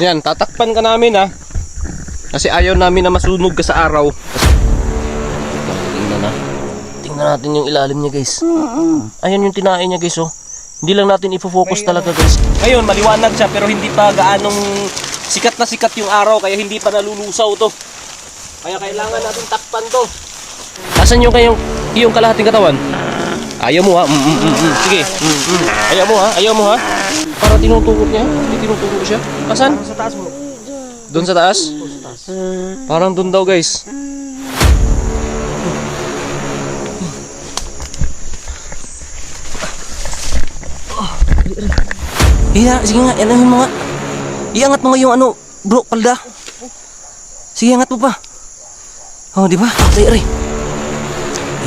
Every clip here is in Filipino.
Yan, tatakpan ka namin ha. Kasi ayaw namin na masunog ka sa araw. Tingnan na. Tingnan natin yung ilalim niya guys. Ayan yung tinae niya guys oh. Hindi lang natin ifo-focus talaga guys. Ngayon maliwanag siya pero hindi pa gaanong sikat na sikat yung araw. Kaya hindi pa nalulusaw to. Kaya kailangan natin takpan to. Asan yung kalahating katawan? Ayaw mo ha? Sige. Ayaw mo ha? Ayaw mo ha? Para tinutukod niya. Hindi tinutukod siya. Asan? Sa taas mo. Doon sa taas? Parang doon daw guys. Iya, sige nga, anahin mo nga. Iangat mo nga yung ano, bro, palda. Sige, angat mo pa. Oh, di ba? Aray.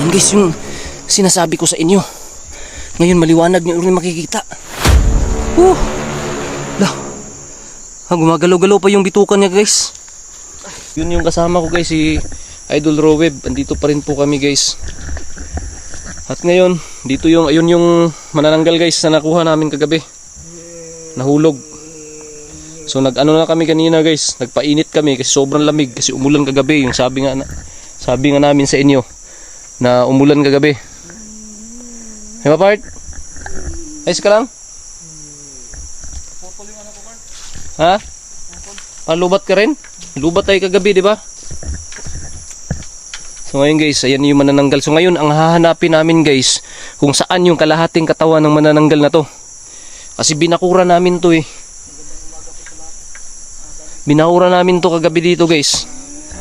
Yan guys, yung sinasabi ko sa inyo. Ngayon maliwanag niyo rin makikita. Lah. Gumagalaw-galaw pa yung bitukan niya guys. Yun yung kasama ko guys, si Idol Roweb. Andito pa rin po kami guys. At ngayon, dito yung ayun yung manananggal guys na nakuha namin kagabi. Nahulog. So nag-ano na kami kanina guys, nagpainit kami kasi sobrang lamig kasi umulan kagabi. Yung sabi nga namin sa inyo na umulan kagabi. Hey, part? Ayos ka lang? Ha? Palubat ka rin? Lubat tayo kagabi, di ba? So ngayon guys, ayan yung manananggal. So ngayon, ang hahanapin namin guys, kung saan yung kalahating katawan ng manananggal na to. Kasi binakura namin to eh. Binakura namin to kagabi dito guys.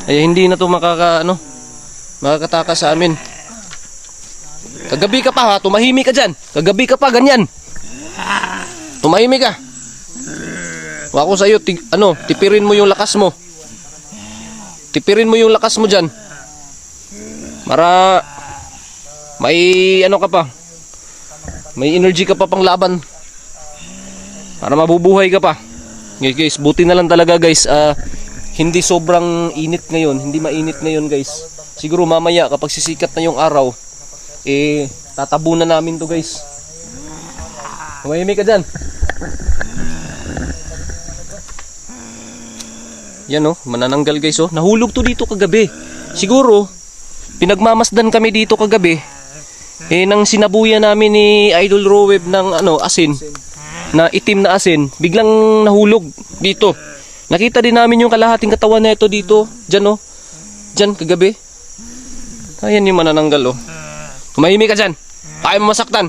Ay hindi na to makakataka sa amin. Kagabi ka pa ha, tumahimik ka dyan. Kagabi ka pa, ganyan. Tumahimik ka. Ako sa'yo, tipirin mo yung lakas mo. Tipirin mo yung lakas mo dyan. Para may ano ka pa. May energy ka pa pang laban. Para mabubuhay ka pa. Guys, buti na lang talaga guys. Hindi sobrang init ngayon. Hindi mainit ngayon guys. Siguro mamaya kapag sisikat na yung araw, tatabunan namin to guys. Tumahimik ka dyan. Yan oh, manananggal guys oh. Nahulog to dito kagabi. Siguro pinagmamasdan kami dito kagabi. Nang sinabuyan namin ni Idol Roweb ng asin, na itim na asin, biglang nahulog dito. Nakita din namin yung kalahating katawan na ito dito, dyan oh. Dyan kagabi. Ayan yung manananggal oh. Tumahimik ka dyan. Kaya mo masaktan.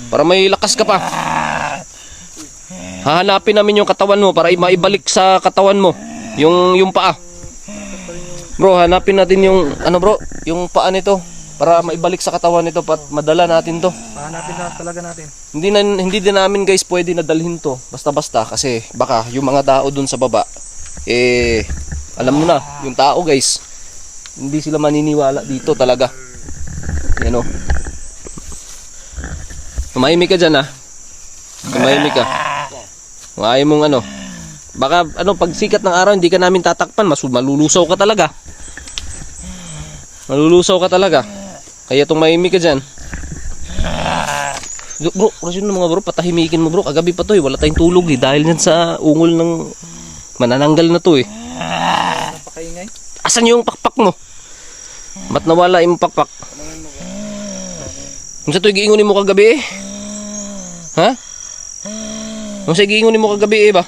Para may lakas ka pa. Hahanapin namin yung katawan mo para maibalik sa katawan mo yung paa. Bro, hanapin natin yung bro, yung paa nito para maibalik sa katawan nito at madala natin to. Hanapin na talaga natin. Hindi din namin guys pwede na dalhin to basta-basta kasi baka yung mga tao dun sa baba alam mo na, yung tao guys, hindi sila maniniwala dito talaga. Yan o. Tumahimik ka dyan ha. Tumahimik ka. Kung ayaw mong baka pag sikat ng araw hindi ka namin tatakpan, malulusaw ka talaga. Malulusaw ka talaga. Kaya tumahimik ka dyan. Bro, kasi mga bro, patahimikin mo bro. Kagabi pa to wala tayong tulog dahil yan sa ungol ng manananggal na to Napakaingay. Asan yung pakpak mo? Ba't nawala yung pakpak? Kung sa ito giingunin mo kagabi Ha? Kung sa giingunin mo kagabi ba?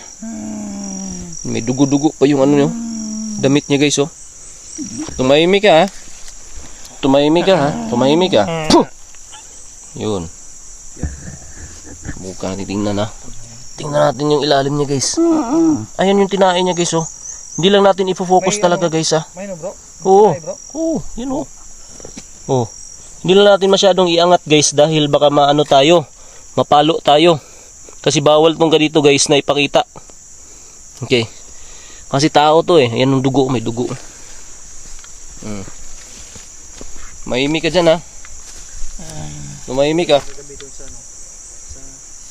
May dugo-dugo pa yung damit niya guys oh. Tumahimik ka ha. Tumahimik ka ha. Tumahimik ka. Puh! Yun. Mukha titingnan ha. Tingnan natin yung ilalim niya guys. Ayan yung tinae niya guys oh. Hindi lang natin ifo-focus talaga guys ha. May bro? Oo. Oo, yun oh. Oh. Hindi lang natin masyadong iangat guys dahil baka mapalo tayo. Kasi bawal tong ganito guys na ipakita. Okay. Kasi tao to Ayan yung dugo, may dugo. Mahimik ka dyan ha. Tumahimik ka.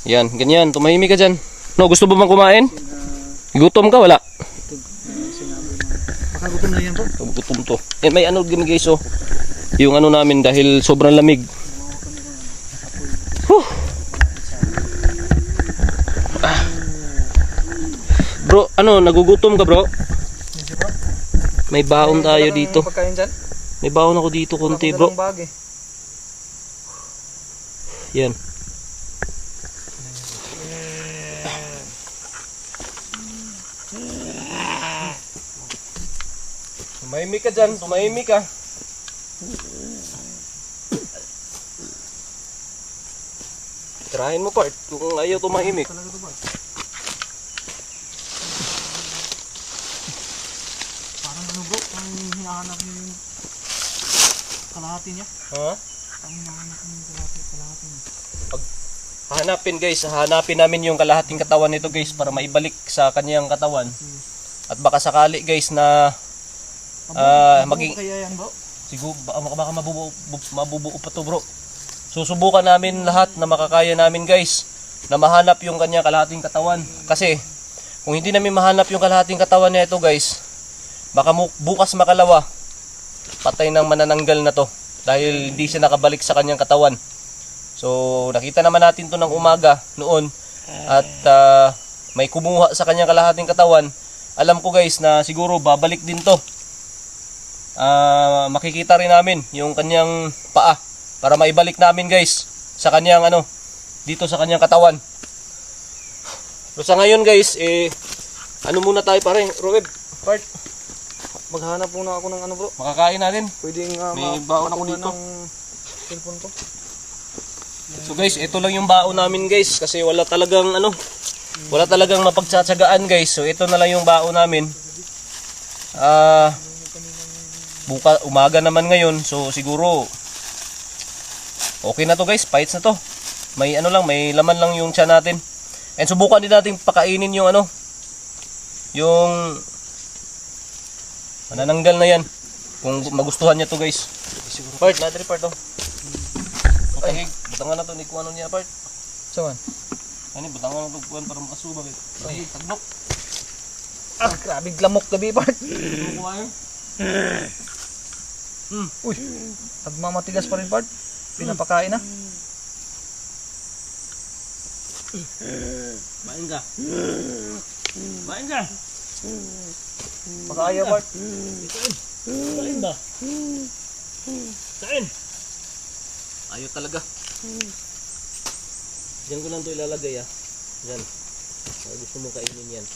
Yan, ganyan. Tumahimik ka dyan. No, gusto ba bang kumain? Gutom ka? Wala. Makagutom na yan bro. Gutom to. Yan, may guys oh. Yung namin dahil sobrang lamig. Bro, ano, nagugutom ka bro? Medyo bro. May baon tayo Talagang dito. Pagkain dyan. May baon ako dito konti Wala bro. akong dalang bag eh. Yan. Tumahimik ka dyan, tumahimik ka. Tirahin mo part kung ayaw tumahimik. Talaga to ba? Parang ano bro, parang hinahanap niyo yung kalahati niya. Ha? Parang hinahanap niyo yung kalahati niya. Hanapin guys, hanapin namin yung kalahating katawan nito guys para maibalik sa kanyang katawan. At baka sakali guys na maging Kaya yan bro? siguro baka mabubuo pa to bro. Susubukan namin lahat na makakaya namin guys na mahanap yung kanyang kalahating katawan. Kasi kung hindi namin mahanap yung kalahating katawan niya ito guys, baka bukas makalawa patay ng manananggal na to dahil hindi siya nakabalik sa kanyang katawan. So nakita naman natin to ng umaga noon at may kumuha sa kanyang kalahating katawan. Alam ko guys na siguro babalik din to. Makikita rin namin yung kanyang paa para maibalik namin guys sa kanyang dito sa kanyang katawan. So sa ngayon guys ano muna tayo pare, Roeb, part Maghanap muna ako ng ano bro. makakain natin. Pwedeng May baon ako makuha dito. ng cellphone ko. So guys, ito lang yung baon namin guys kasi wala talagang wala talagang mapagtsatsagaan guys. So ito na lang yung baon namin. Umaga naman ngayon. So siguro okay na to guys, fights na to. May may laman lang yung tiyan natin. And subukan din natin pakainin yung yung manananggal na yan. Kung magustuhan niya to guys. Part, natin part to. Ay, butangan na to, hindi ko niya part. Saan? Ano, butangan na to kuhan para makasuba. Ay, tagnok. Grabing lamok gabi part. Kuha yun. Uy, nagmamatigas pa rin part. Pinapakain na. Bain ka. Bain ka. Makaayaw part. Bain ba? Kain. Ayaw talaga. Diyan ko lang ito ilalagay Diyan. Gusto mo kainin yan.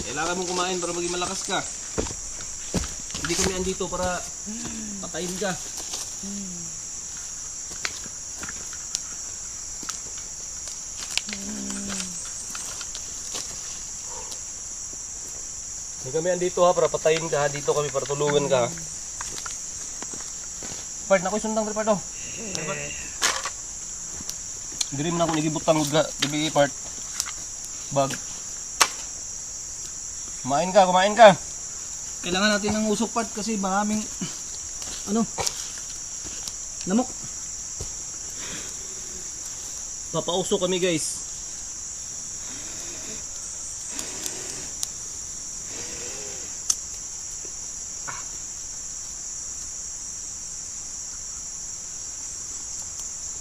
Kailangan mong kumain para maging malakas ka. Hindi kami andito para patayin ka. Hindi kami andito para patayin ka. Dito kami para tulungan ka. Part na ko sundang part oh. Diri man ako nigibutang gabi part. Bag. Kumain ka. Kailangan natin ng usok part kasi maraming lamok. Papausok kami guys.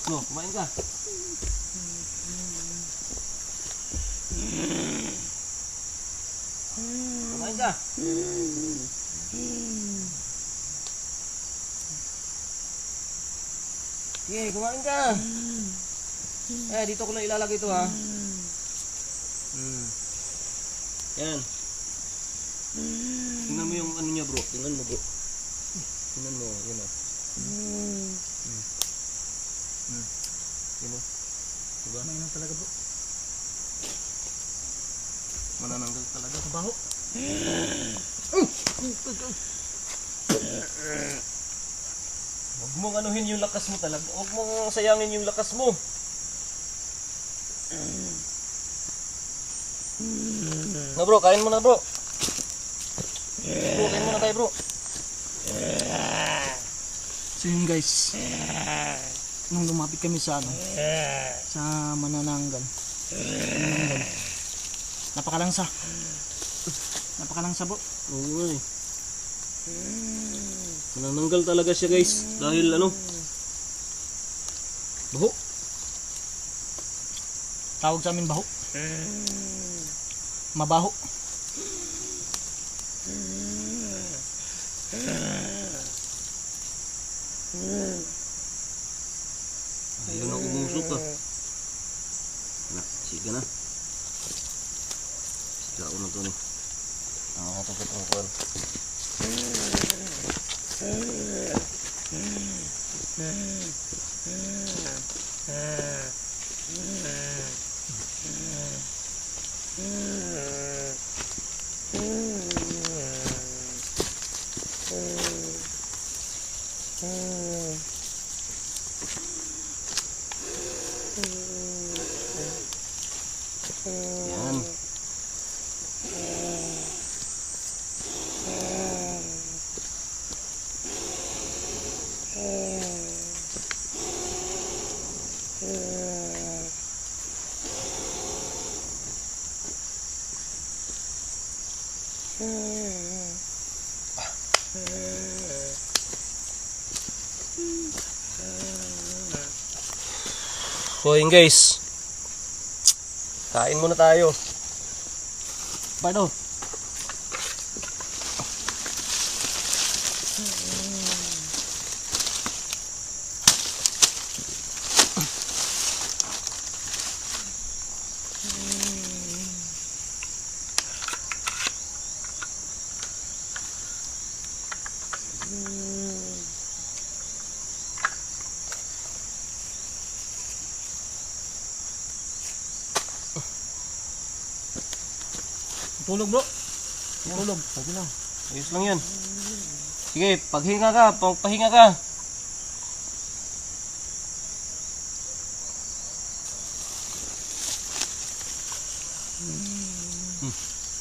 No, kumain ka. Kumain ka. Sige, kumain ka. Dito ko lang ilalagay ito Yan. Tingnan mo yung niya bro. Tingnan mo bro. Tingnan mo. Yan Yan Diba? Mainam talaga bro. Manananggal talaga. Kabaho. Huwag mong anuhin yung lakas mo talaga. Huwag mong sayangin yung lakas mo. No bro, kain mo na bro. Bro, kain mo na tayo bro. So yun guys. Nung lumapit kami sa sa manananggal. Napakalangsa. Napakalangsa bro. Oo eh. Manananggal talaga siya guys. Dahil Baho. Tawag sa amin baho. Mabaho. Ayun na umusok ah. Na, sige na. Sige ako na to ni. Nakakatapit ang kwan. Yan. So yun guys, kain muna tayo. Paano? Tulog bro. Tulog. Sige lang. Ayos lang yun. Sige, paghinga ka, pahinga ka.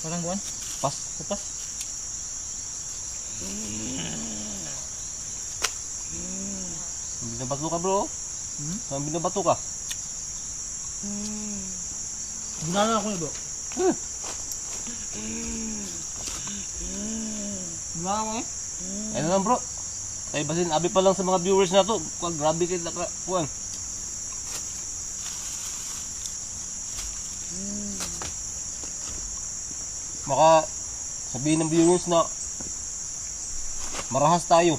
Parang buwan. Pas. Kupas. Binabato ka bro. Binabato ka. Ginala ako na bro. Ginala ko eh. Ayun lang bro. Ay basin abi pa lang sa mga viewers na to. Grabe kayo ka kuan. Maka sabihin ng viewers na marahas tayo.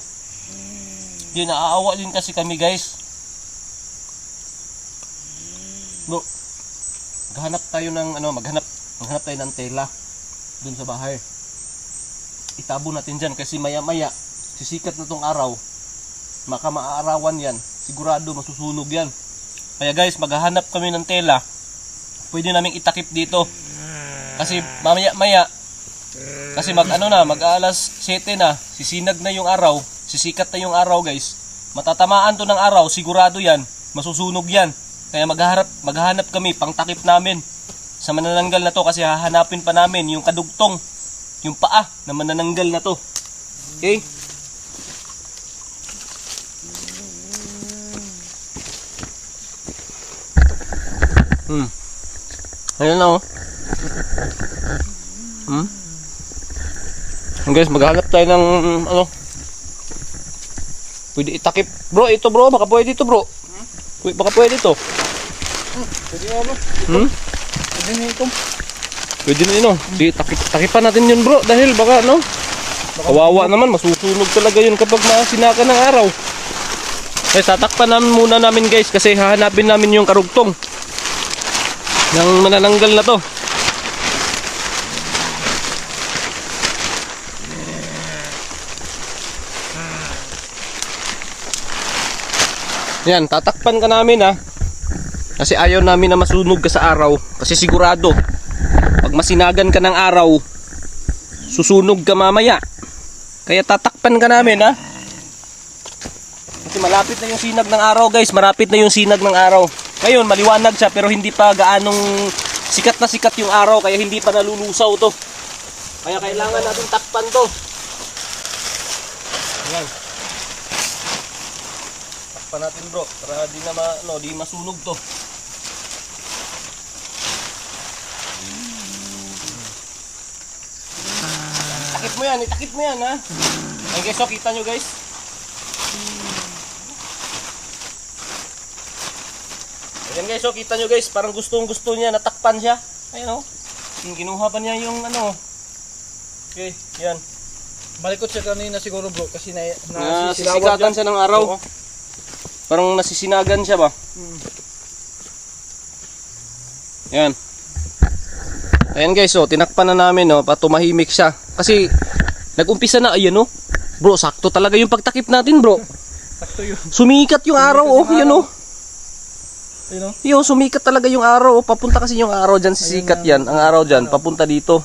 Hindi naaawa din kasi kami guys. Bro, maghanap tayo ng maghanap tayo ng tela dun sa bahay. Itabo natin dyan kasi maya maya sisikat na tong araw, maaaarawan yan, sigurado masusunog yan. Kaya guys, maghahanap kami ng tela, pwede naming itakip dito kasi mamaya maya kasi mag alas 7 na, sisinag na yung araw, sisikat na yung araw guys, matatamaan to ng araw, sigurado yan, masusunog yan. Kaya maghahanap kami pang takip namin sa manananggal na to kasi hahanapin pa namin yung kadugtong, yung paa na manananggal na to. Okay? Ayun na oh. Guys, maghanap tayo ng pwede itakip. Bro, ito bro, baka pwede ito bro. Baka pwede ito. Pwede nga bro. Pwede nga ito. Pwede na yun oh. Sige, takipan natin yun bro dahil baka kawawa naman, masusunog talaga yun kapag masinakan ng araw. Kaya tatakpan namin muna namin guys kasi hahanapin namin yung karugtong ng manananggal na to. Yan, tatakpan ka namin ha. Kasi ayaw namin na masunog ka sa araw. Kasi sigurado, pag masinagan ka ng araw, susunog ka mamaya. Kaya tatakpan ka namin ha. Kasi malapit na yung sinag ng araw guys. Malapit na yung sinag ng araw. Ngayon, maliwanag siya pero hindi pa gaanong sikat na sikat yung araw. Kaya hindi pa nalulusaw to. Kaya kailangan natin takpan to. Ayan. Takpan natin bro. Para di masunog to. Itakip mo yan ha. Ayan guys, so kita nyo guys. Ayan guys, so kita nyo guys, parang gustong gusto niya, natakpan siya. Ayun o. Kinuha pa niya yung ano. Okay, yan. Malikot siya kanina siguro bro kasi Nasisikatan siya ng araw. Oo. Parang nasisinagan siya ba? Yan. Ayan guys, so tinakpan na namin no, patumahimik siya. Kasi nag-umpisa na, ayan no. Bro, sakto talaga yung pagtakip natin bro. Sakto yun. Sumikat yung araw oh, yan oh. Ayun o. Yo, sumikat talaga yung araw oh. Papunta kasi yung araw dyan, sisikat yan. Ang araw dyan, papunta dito.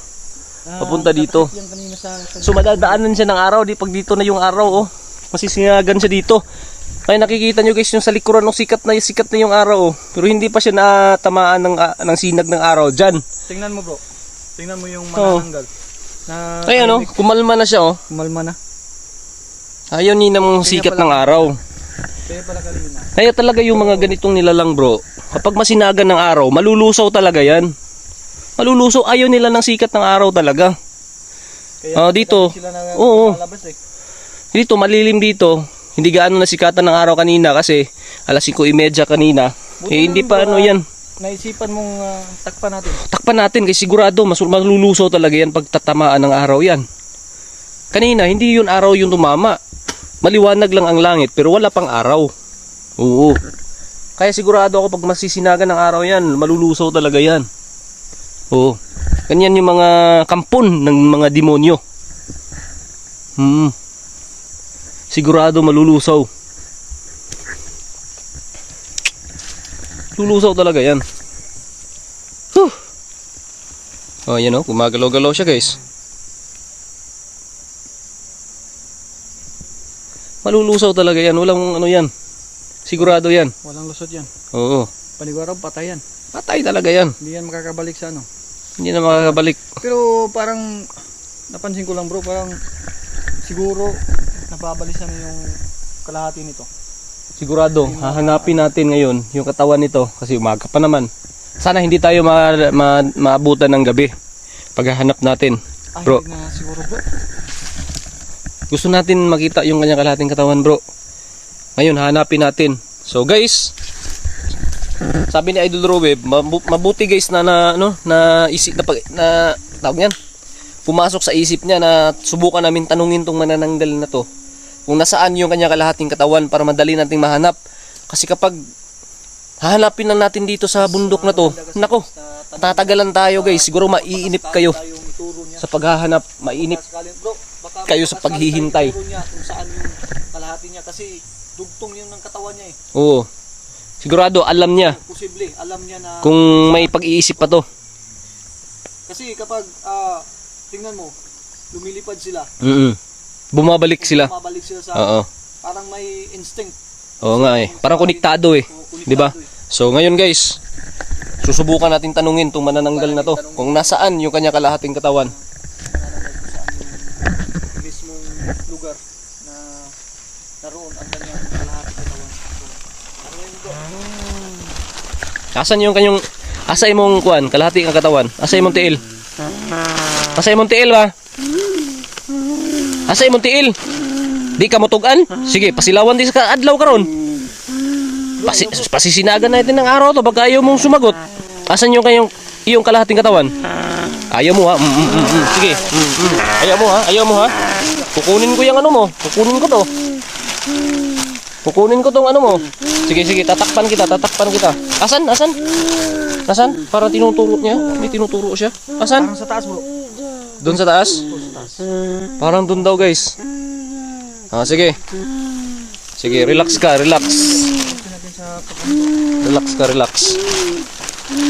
Papunta dito. Yung kanina sa So madadaanan siya ng araw, di pag dito na yung araw oh. Masisinagan siya dito. Kaya nakikita nyo guys yung sa likuran ng sikat na yung araw oh. Pero hindi pa siya natamaan ng sinag ng araw dyan. Tingnan mo bro. Tingnan mo yung manananggal. Na Ay ano, kumalma na siya oh. kumalma na. Ayaw ni namang sikat ng araw. Kaya pala kanina. Kaya talaga yung mga ganitong nilalang bro, kapag masinagan ng araw, malulusaw talaga yan. Malulusaw, ayaw nila ng sikat ng araw talaga. Kaya dito. sila na Oo. lalabas eh. Dito, malilim dito. Hindi gaano nasikatan ng araw kanina kasi alas 5:30 kanina. Eh, hindi pa ano yan. Naisipan mong takpan natin. Takpan natin kasi sigurado malulusaw talaga yan pag tatamaan ng araw yan. Kanina, hindi yun araw yung tumama. Maliwanag lang ang langit pero wala pang araw. Oo. Kaya sigurado ako pag masisinagan ng araw yan, malulusaw talaga yan. Oo. Ganyan yung mga kampon ng mga demonyo. Sigurado malulusaw. Lulusaw talaga yan. Huh. Oh, yan oh, gumagalaw-galaw siya guys. Malulusaw talaga yan, walang ano yan. Sigurado yan. Walang lusot yan. Oo. Panigurado patay yan. Patay talaga yan. Hindi yan makakabalik sa ano. Hindi na makakabalik. Pero parang napansin ko lang bro, parang siguro napabalisan na yung kalahati nito. Sigurado, hahanapin natin ngayon yung katawan nito kasi umaga pa naman. Sana hindi tayo maabutan ng gabi paghahanap natin. Ay, Bro, na siguro bro. gusto natin makita yung kanyang kalahating katawan bro. Ngayon, hahanapin natin. So guys, sabi ni Idol Rowe, mabuti guys na isip na tawag yan. Pumasok sa isip niya na subukan namin tanungin tong manananggal na to kung nasaan yung kanyang kalahating katawan para madali nating mahanap. Kasi kapag hahanapin lang natin dito sa bundok na to, nako, tatagalan tayo guys. Siguro maiinip kayo sa paghahanap, mainip kayo sa paghihintay. Kung saan yung kalahati niya kasi dugtong yun ng katawan niya eh. Oo. Sigurado alam niya Posible, alam niya na kung may pag-iisip pa to. kasi kapag tingnan mo, lumilipad sila. Bumabalik sila. Mabalik sila sa Oo. parang may instinct. Oo nga eh. Parang konektado eh. 'Di ba? So ngayon guys, susubukan natin tanungin tong manananggal na to kung nasaan yung kanya kalahating katawan. Mismong lugar na naroon ang kanyang kalahating katawan. Asan yung kanyang asay mong kuan, kalahati ang katawan? Asay mong tiil? Asay mong tiil ba? Asay mong tiil? Di ka motugan? Sige, pasilawan di sa adlaw karon. Pasisinagan natin ng araw to baka ayaw mong sumagot. Asan yung iyong kalahating katawan? Ayaw mo ha? Sige. Ayaw mo ha? Ayaw mo ha? Kukunin ko yung ano mo. Kukunin ko to. Kukunin ko tong ano mo. Sige, tatakpan kita. Asan? Para tinuturo niya. May tinuturo siya. Asan? Parang sa taas bro. Doon sa taas? Parang doon daw guys. Sige. Sige, relax ka. Relax.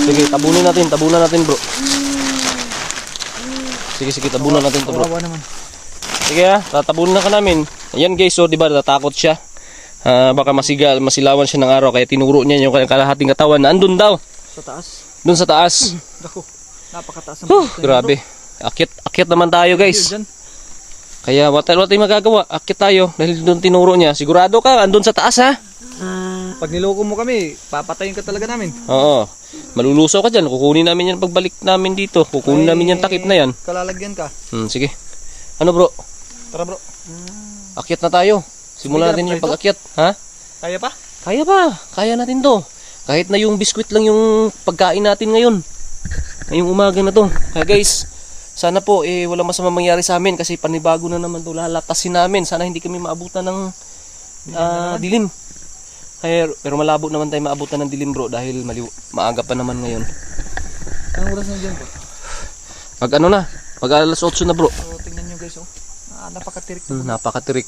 Sige, tabunan natin bro. Sige, tabunan natin to bro. Kawawa naman. Sige tatabunan na ka namin. Ayan guys, so diba natatakot siya. Baka masilawan siya ng araw kaya tinuro niya yung kalahating katawan na andun daw. Sa taas. Doon sa taas. Dako. Napakataas ng Grabe. Akyat naman tayo guys. Kaya wala tayong magagawa. Akyat tayo dahil doon tinuro niya. Sigurado ka andun sa taas ha? Pag niloko mo kami, papatayin ka talaga namin. Oo. Malulusaw ka dyan. Kukunin namin yan pagbalik namin dito. Kukunin namin yung takip na yan. Kalalagyan ka. Sige. Ano bro? Tara bro. Akyat na tayo. Simulan natin yung pag-akyat. Ha? Kaya pa? Kaya ba? Kaya natin to. Kahit na yung biskwit lang yung pagkain natin ngayon. Ngayong umaga na to. Kaya guys, sana po wala masamang mangyari sa amin kasi panibago na naman to, lalatasin namin. Sana hindi kami maabutan ng dilim. Pero malabo naman tayo maabutan ng dilim bro dahil maaga pa naman ngayon. Anong oras na dyan bro? Mag alas 8 na bro. So tingnan nyo guys, oh. Napakatirik. Napakatirik.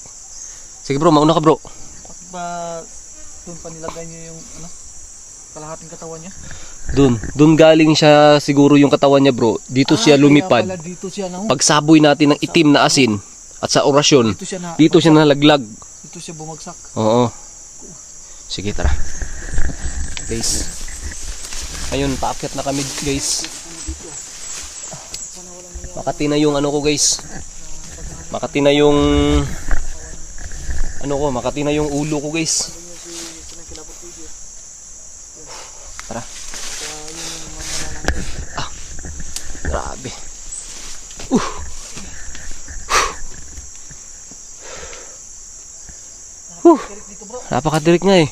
Sige bro, mauna ka bro. Bakit ba doon pa nilagay nyo yung kalahating katawan niya? Doon galing siya siguro yung katawan niya bro. Dito siya lumipad. Kaya pala dito siya, no? Pagsaboy natin ng itim na asin at sa orasyon, dito siya nalaglag. Dito siya bumagsak. Oo. Sige, tara. Guys. Ayun, paakyat na kami guys. Makati na yung ano ko guys. Makati na yung makati na yung ulo ko guys. Tara. Grabe. Napakatirik nga eh.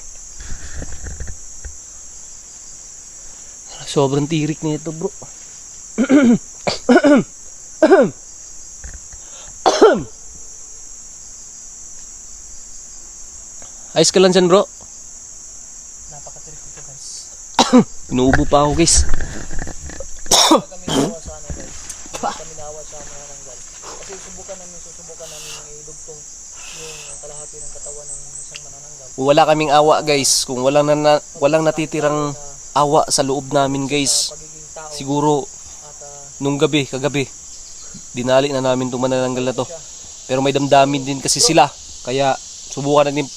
Sobrang tirik na ito bro. Ayos ka lang dyan bro. Napakatirik ito guys. Inuubo pa ako guys. Kami nawa sana guys. Kami nawa sa mga nanggal. Kasi susubukan namin idugtong yung kalahati ng katawan ng isang manananggal. Wala kaming awa guys. Kung walang natitirang awa sa loob namin guys. Pagiging tao Siguro at nung gabi, dinali na namin itong manananggal na to. Pero may damdamin din kasi sila. Kaya subukan natin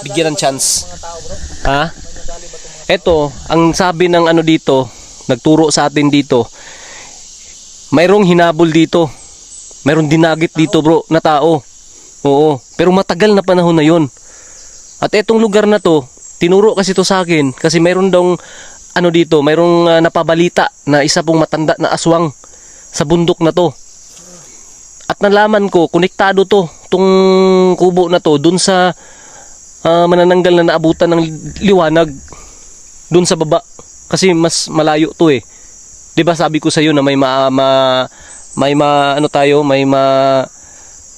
bigyan ng chance. mga tao bro. Ha? May nadali ba itong mga Eto, ang sabi ng ano dito, nagturo sa atin dito, mayroong hinabol dito. Mayroong dinagit dito bro, na tao. Oo, pero matagal na panahon na yon. At etong lugar na to, tinuro kasi to sa akin, kasi mayroon daw, ano dito, mayroong napabalita na isa pong matanda na aswang sa bundok na to. At nalaman ko, konektado to, tong kubo na to, dun sa manananggal na naabutan ng liwanag dun sa baba kasi mas malayo to eh. 'Di ba sabi ko sa iyo na may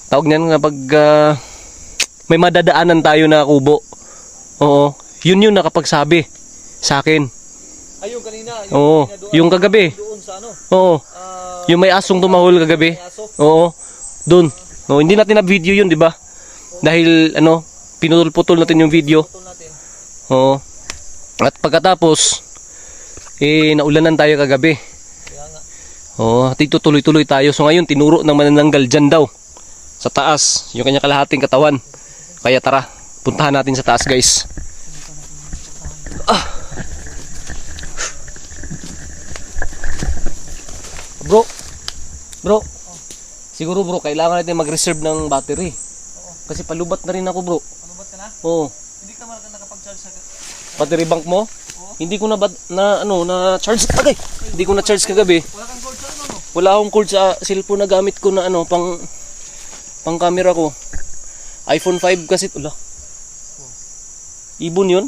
tawag niyan kapag may madadaanan tayo na kubo. Oo, yun nakapagsabi sa akin. Ayun kanina, Oo, yung kagabi. doon sa ano? Oo. Yung may asong tumahol kagabi. Oo. Doon. No, hindi natin na video yun, 'di ba? Dahil pinutol-putol natin yung video. Natin. Oo. At pagkatapos, naulanan tayo kagabi. Kaya nga. Oo, at ito tuloy-tuloy tayo. So ngayon, tinuro ng manananggal dyan daw. Sa taas, yung kanya kalahating katawan. Kaya tara, puntahan natin sa taas guys. Bro. Siguro bro, kailangan natin mag-reserve ng battery. Kasi palubat na rin ako bro. Palubat ka na? Oo. Hindi ka nakapag-charge sa Battery bank mo? Hindi ko na charge agay. Hindi ko na charge kagabi. Wala kang cord sa ano no? Wala akong cord sa cellphone na gamit ko na pang camera ko. iPhone 5 kasi wala. Ibon 'yun?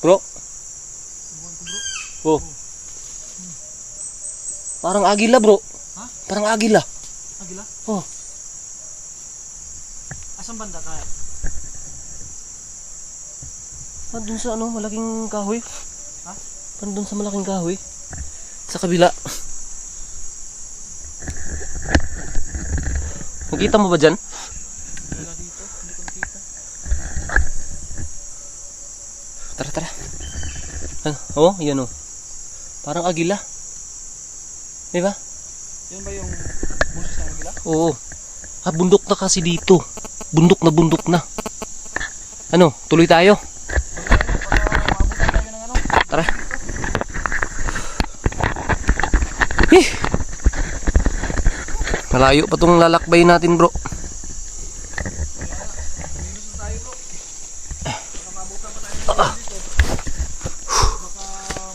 Bro. Oh. Parang agila, bro. Ha? Parang agila. Agila? Oh. Asan banda ka? Nandun sa malaking kahoy. Ha? Nandun sa malaking kahoy. Sa kabila. Nakita mo ba dyan? Wala dito, hindi ko nakita. Tara. Oh, yan oh. Parang agila. Di ba? Yan ba yung buses ng agila? Oo. Bundok na kasi dito. Bundok na. Ano, tuloy tayo. Tara. Malayo pa tong lalakbay natin, bro. Baka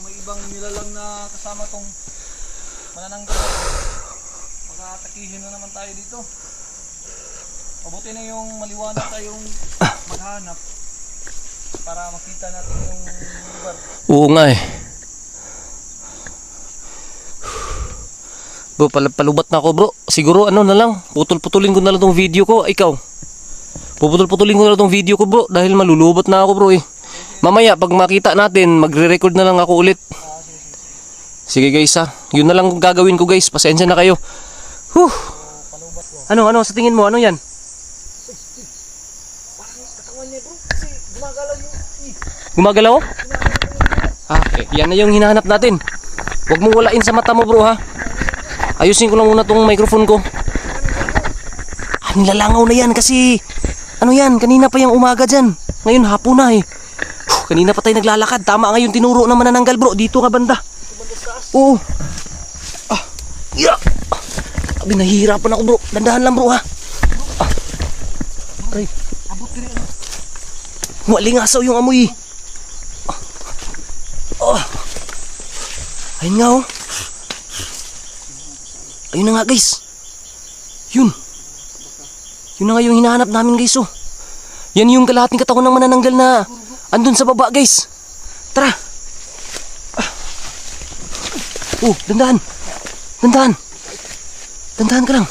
may ibang nilalang na kasama tong manananggal. Baka atakihin na naman tayo dito. Mabuti na yung maliwanag tayong maghanap. para makita natin yung lugar. Oo nga eh. Bro, palubat na ako bro. Siguro ano na lang, putol-putulin ko na lang tong video ko. Ikaw, puputol-putulin ko na lang tong video ko bro, dahil malulubot na ako bro eh. Mamaya pag makita natin, magre-record na lang ako ulit. Sige guys ha, yun na lang gagawin ko guys. Pasensya na kayo. Ano sa tingin mo? Ano yan? Parang katawan niya bro, kasi gumagalaw yung Gumagalaw? Yan na yung hinahanap natin. Huwag mo walain sa mata mo bro ha. Ayusin ko lang muna tong microphone ko. Nilalangaw na yan kasi ano yan, kanina pa yung umaga dyan. Ngayon hapon na eh. Kanina pa tayo naglalakad. Tama ngayon tinuro ng manananggal bro. Dito ka banda. Oo. Yeah. Abi, nahihirapan ako bro. Dandahan lang bro ha. Aray. abot din ano. Malingasaw yung amoy. Ayun nga oh. Ayun na nga guys. Yun na nga yung hinahanap namin guys oh. Yan yung kalahating katawan ng manananggal na andun sa baba guys. Tara. Dandahan. Dandahan ka lang.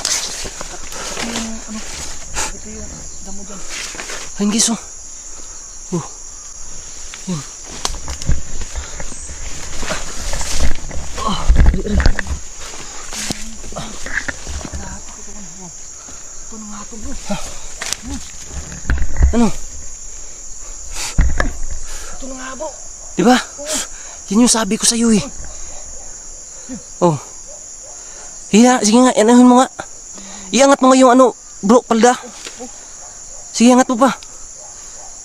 Ayun guys oh. Yun. Ano? Ito na nga bro. Diba? Yun yung sabi ko sa'yo eh. Oh. Sige nga, anahin mo nga. Iangat mo nga yung ano, bro, palda. Sige, angat mo pa.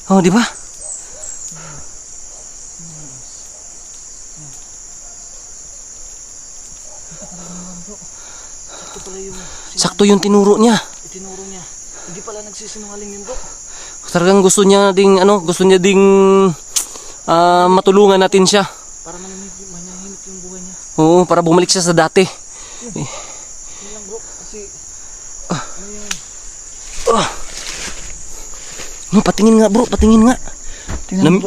Oh, diba? Sakto pala yung Sakto yung tinuro niya. itinuro niya. Hindi pala nagsisinungaling yun bro. Talagang gusto niya ding matulungan natin siya. Para manahimik yung buhay niya. Oo, para bumalik siya sa dati. Yun lang bro, kasi No, patingin nga bro, patingin nga.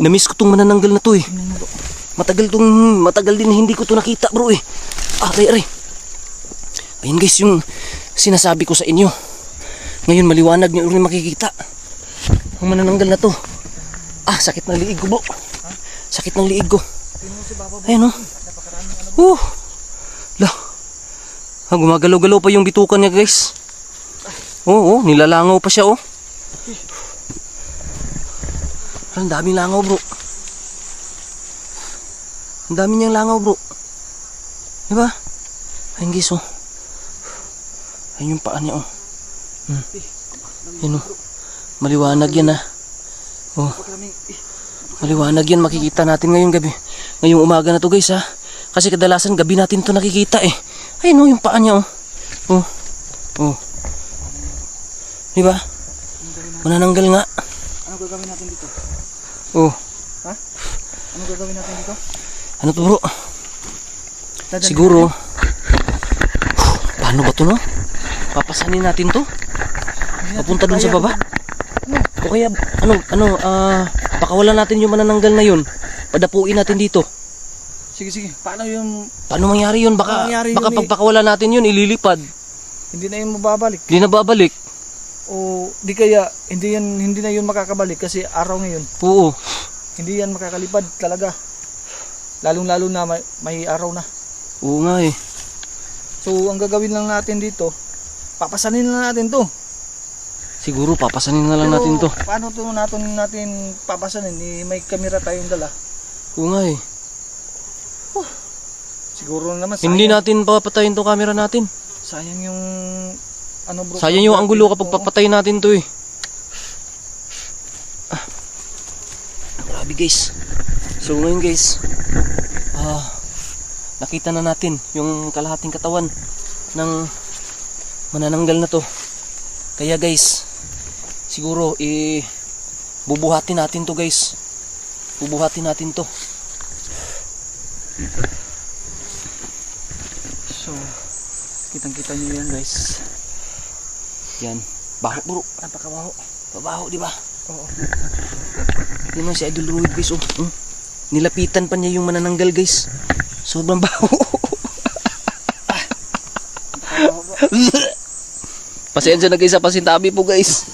Namiss ko tong manananggal na to eh. tingnan mo bro. Matagal din hindi ko to nakita bro eh. Aray. Ayun guys yung sinasabi ko sa inyo. Ngayon maliwanag niyo rin makikita. Ang manananggal na to. Sakit ng liig ko bro. Sakit ng liig ko. Tingnan mo si Baba bro. Ayun oh. Napakaraming ano. Lah. Gumagalaw-galaw pa yung bitukan niya guys. Oo, nilalangaw pa siya oh. Ang daming langaw bro. Ang dami niyang langaw bro. Diba? Ayun guys oh. Ayun yung paa niya oh. Ayun oh. Maliwanag yan ah. Oh. Napakaraming Maliwanag yan, makikita natin ngayong gabi. Ngayong umaga na to guys ha. Kasi kadalasan gabi natin to nakikita eh. Ayun oh, yung paa niya oh. Oh. Diba? Manananggal nga. ano gagawin natin dito? Oh. Ha? Ano gagawin natin dito? Ano to bro? Dadalhin Siguro. Paano ba to no? Papasanin natin to? Papunta dun sa baba? O kaya pakawalan natin yung manananggal na yun. Padapuin natin dito. Sige. Paano yung Paano mangyari yun? Baka Mangyari yun pag pakawalan natin yun, ililipad. hindi na yun mababalik? Hindi na babalik. O di kaya hindi na yun makakabalik kasi araw ngayon. Oo. Hindi yan makakalipad talaga. Lalong-lalo na may araw na. Oo nga eh. So ang gagawin lang natin dito, papasanin lang natin to. Siguro papasanin na lang natin to. Paano to natin papasanin? May kamera tayong dala. Oo nga eh. Siguro naman Hindi natin papatayin tong camera natin. sayang yung ano bro. Sayang yung anggulo kapag papatayin natin to eh. Grabe guys. So ngayon guys, nakita na natin yung kalahating katawan ng manananggal na to. Kaya guys, siguro bubuhatin natin to guys. Bubuhatin natin to. So kitang-kita niyo yan guys. Yan. Baho bro. Napakabaho. Babaho di ba? Oo. Yun na si Idol Roy guys. Oh. Nilapitan pa niya yung manananggal guys. Sobrang baho. Pasensya na guys sa pasintabi po guys.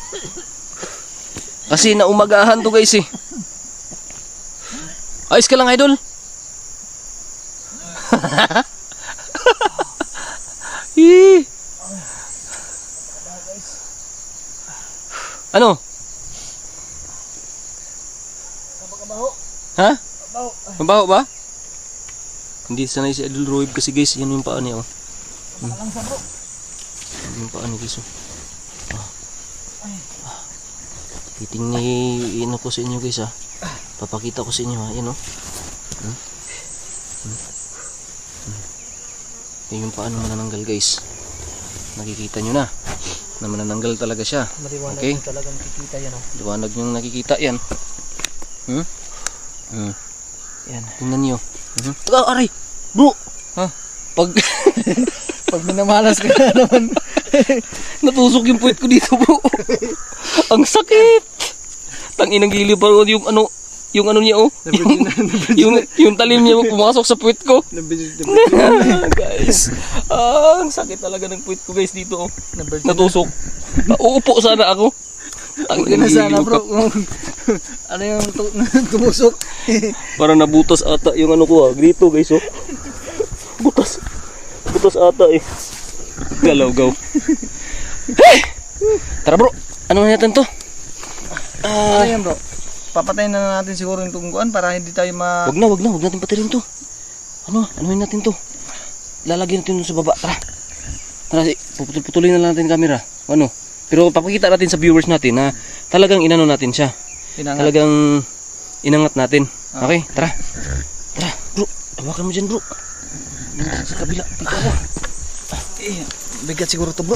Kasi naumagahan to guys eh. Ayos ka lang Idol. Ano? Ha? Mabaho ba? Hindi sanay si Idol Roy kasi guys, yan yung paa niya oh. Yan yung paa niya guys oh. Titingnan ko sa inyo guys ha. Papakita ko sa inyo ha. Yan oh. Yan yung paa ng manananggal guys. Nakikita nyo na na manananggal talaga siya. Maliwanag Okay. yung talagang nakikita yan. Oh. Liwanag yung nakikita yan. Yan. Tingnan nyo. Aray! Bro! Ha? Pag Pag minamalas ka na naman. natusok yung puwet ko dito bro. Ang sakit! Tanginang gili pa ron yung ano niya oh. Yung talim niya pumasok sa puwet ko. Guys, ang sakit talaga ng puwet ko guys dito oh. Natusok. Uupo sana ako. Huwag na sana bro. Ano yung tumusok? Parang nabutas ata yung ano ko dito guys oh. Butas ata eh. Galaw-gaw. Hey! Tara bro, ano natin to? Ano yan bro? Papatayin na natin siguro yung tungguan para hindi tayo Wag natin patirin to. Anuhin natin to. Lalagyan natin dun sa baba. Tara, putulin na lang natin yung camera. Ano? Pero papakita natin sa viewers natin na talagang inano natin siya. Talagang inangat natin. Okay, tara. Tara, bro. Hawakan mo dyan, bro. Sa kabila. Dito ako. Bigat siguro to bro.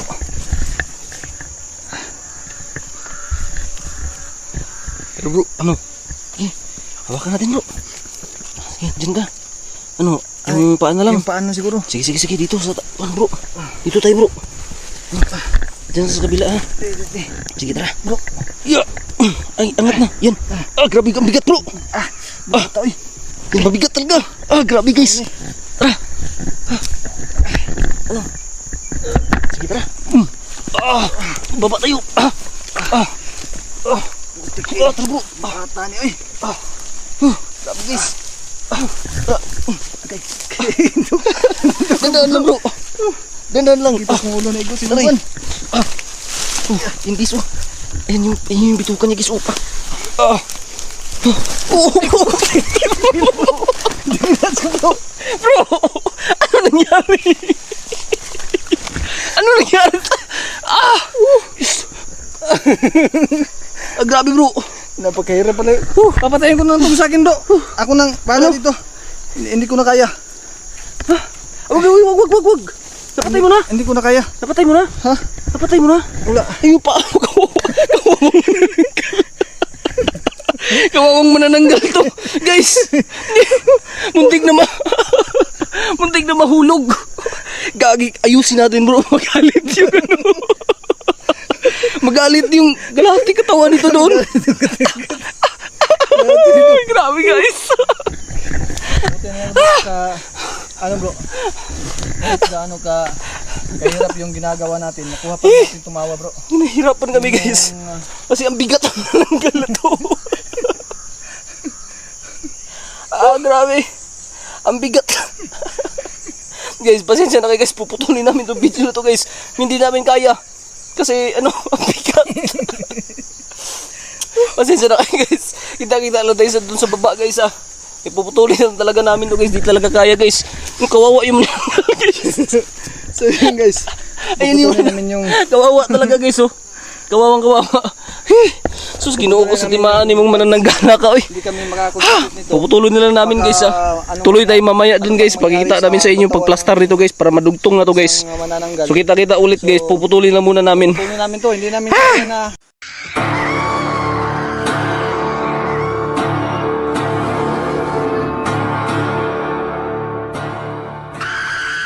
Pero bro, ano? Hawakan natin, bro. Sige, dyan ka. Ano? Yung paan na lang. Yung paan na siguro. Sige. Dito sa bro. Dito tayo, bro. Diyan sa kabila ha. Sige tara bro. Yeah. Ay angat na. Yan. Grabe ang bigat bro. Bigat oy. Yung mabigat talaga. Grabe guys. Tara. Ano? Sige tara. Baba tayo. Tara bro. Bata ni oy. Grabe guys. Okay. Dandan lang bro. Dandan lang. Kitas ng ulo na igo si Aray. Luan. Yung guys oh. Ayun yung bitukan niya guys oh. Bro, ano nangyari? Grabe bro. Napakahirap pala. Papatayin ko na itong sa akin bro. Ako nang bahala dito. Hindi ko na kaya. Wag. Napatay mo na. Hindi ko na kaya. Napatay mo na. Ha? Napatay mo na. Wala. Ayun pa. Kawawang manananggal to. Guys. Muntik na mahulog. Gagi, ayusin natin bro. Magalit yung galati katawan nito doon. Grabe guys. Ano bro? Ano ka kahirap yung ginagawa natin. Nakuha pa natin tumawa bro. Nahihirapan kami guys. Kasi ang bigat ng galato. Grabe. Ang bigat. Guys, pasensya na kayo guys. Puputulin namin itong video na to guys. Hindi namin kaya. Kasi ang bigat. Pasensya na kayo guys. Kita lang tayo dun sa baba guys Ipuputulin na talaga namin to guys. Di talaga kaya guys. Yung kawawa yung guys. So yun guys. Ayun yung kawawa talaga guys Kawawang kawawa. Sus, ginoo ko sa timaan ni mong manananggana ka oy. Hindi kami makakonsult nito. Puputulin na lang namin guys Tuloy tayo mamaya dun guys. Pagkita namin sa inyo pagplaster nito guys para madugtong na to guys. Manananggal. So kita ulit guys. Puputulin na muna namin. Puno namin to. Hindi namin kaya na